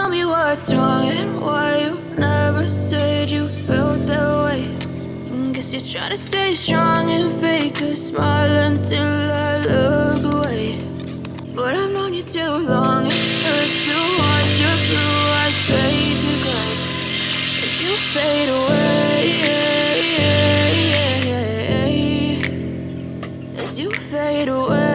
tell me what's wrong and why you never said you felt that way. Guess you're trying to stay strong and fake a smile until I look away. But I've known you too long, it hurts to watch your blue eyes fade to gray as you fade away, as you fade away.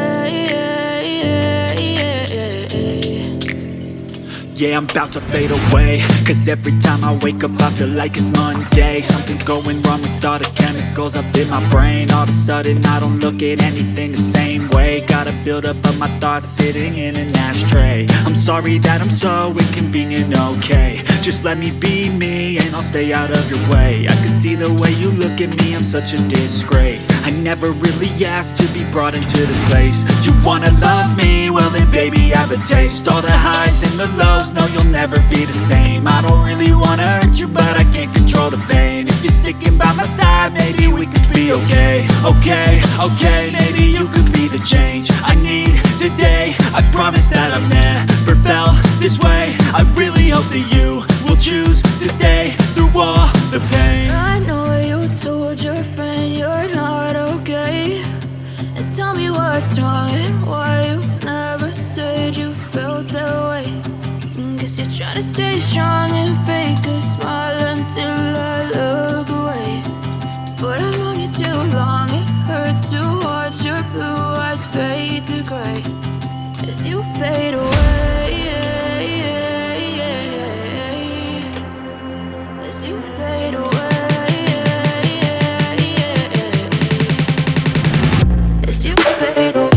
Yeah, I'm about to fade away, cause every time I wake up I feel like it's Monday. Something's going wrong with all the chemicals up in my brain. All of a sudden I don't look at anything the same way. Gotta build up of my thoughts sitting in an ashtray. I'm sorry that I'm so inconvenient, okay. Just let me be me and I'll stay out of your way. I can see the way you look at me, I'm such a disgrace. I never really asked to be brought into this place. You wanna love me? Well then baby have a taste. All the highs and the lows, no you'll never be the same. I don't really wanna hurt you but I can't control the pain. If you're sticking by my side maybe we could be okay. Okay, maybe you could be the change I need today. I promise that I've never felt this way. I really hope that you will choose to stay through all the pain. I know you told your friend you're not okay, and tell me what's wrong and why you never said you felt that way. Guess you're trying to stay strong and fake a smile until I look away. But I've known you too long, it hurts to watch your blue eyes fade to gray as you fade away, as you fade away, as you fade away.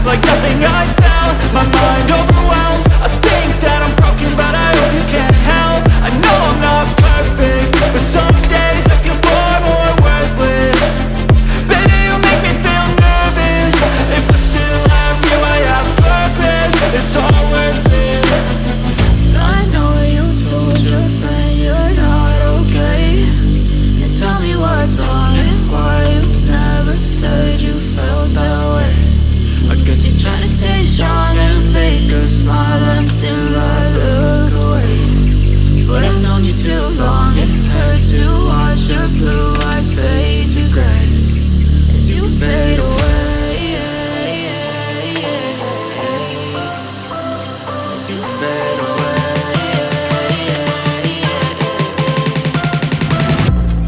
Like nothing I felt, my mind overwhelms. I think that I'm broken but I hope you can't help. I know I'm not perfect, but some days I feel far more worthless. Baby, you make me feel nervous. If I still have you, I have purpose. It's all worth it. I know you told your friend you're not okay, and tell me what's wrong and why you never said you felt that way. I guess you're trying to stay strong and fake a smile until I look away. But I've known you too long, it hurts to watch your blue eyes fade to gray as you fade away, as you fade away,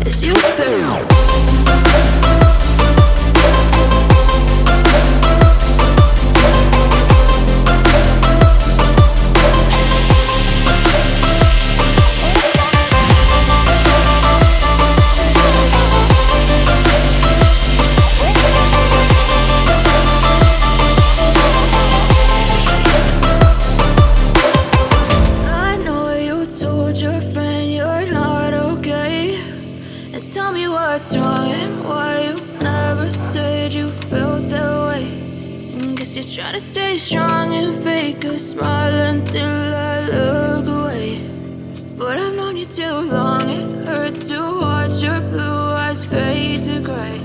as you fade away. Try to stay strong and fake a smile until I look away. But I've known you too long, it hurts to watch your blue eyes fade to gray.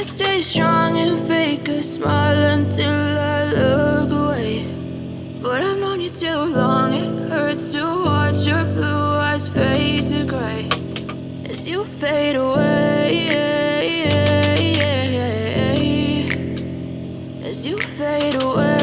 to stay strong and fake a smile until I look away. But I've known you too long, it hurts to watch your blue eyes fade to gray as you fade away, as you fade away.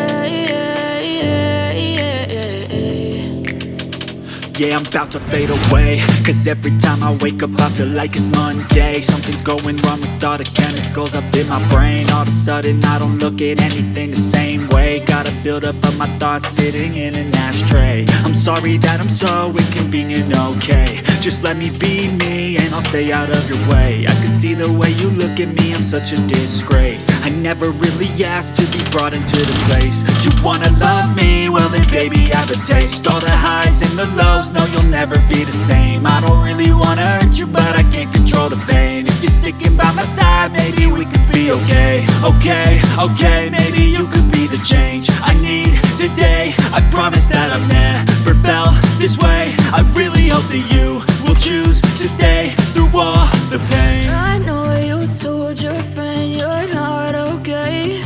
Yeah, I'm about to fade away, cause every time I wake up I feel like it's Monday. Something's going wrong with all the chemicals up in my brain. All of a sudden I don't look at anything the same way. Gotta build up of my thoughts sitting in an ashtray. I'm sorry that I'm so inconvenient, okay. Just let me be me and I'll stay out of your way. I can see the way you look at me, I'm such a disgrace. I never really asked to be brought into this place. You wanna love me? Well then baby I have a taste. All the highs and the lows, no you'll never be the same. I don't really wanna hurt you but I can't control the pain. If you're sticking by my side maybe we could be okay. Okay, maybe you could be the change I need today. I promise that I've never felt this way. I really hope that you will choose to stay through all the pain. I know you told your friend you're not okay,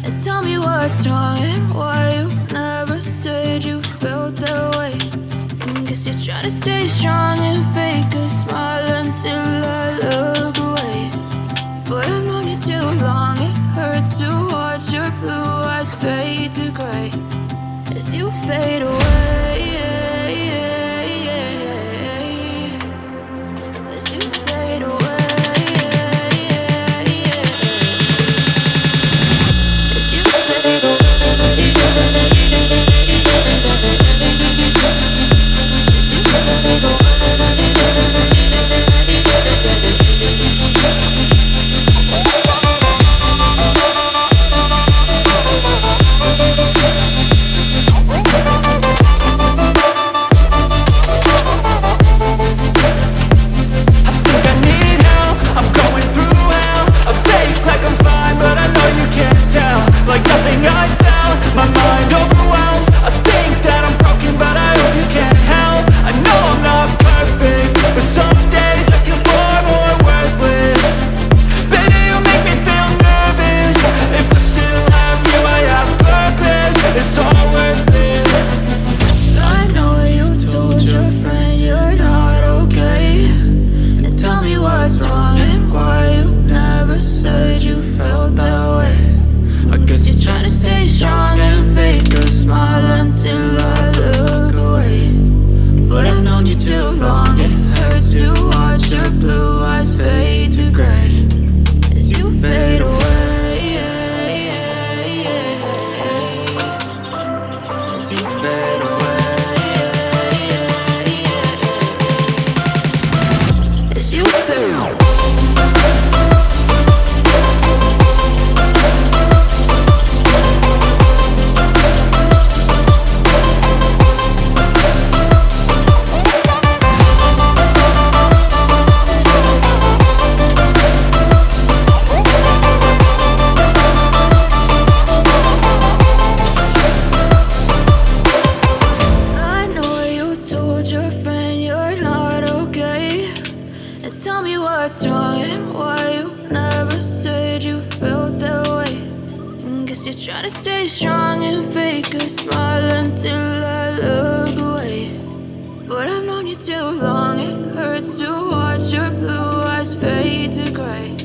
and tell me what's wrong and why you never said you felt that way. Guess you're trying to stay strong and fake a smile until I look away. But I've known you too long, it hurts to watch your blue eyes fade to gray as you fade away, as you fade away, as you fade away. Like nothing I felt, my mind overwhelms. I think that I'm broken, but I hope you can't help. I know I'm not perfect, but some days I feel more worthless. Baby, you make me feel nervous. If I still have you, I have purpose. It's all worth it. I know you told your friend you're not okay, and tell me what's wrong and why you never said you felt that way. I guess you're trying to stay strong and fake a smile until I look away. But I've known you too long, it hurts to watch your blue eyes fade to gray as you fade away, as you fade away, as you fade away. Tell me what's wrong and why you never said you felt that way. Guess you're trying to stay strong and fake a smile until I look away. But I've known you too long, it hurts to watch your blue eyes fade to gray.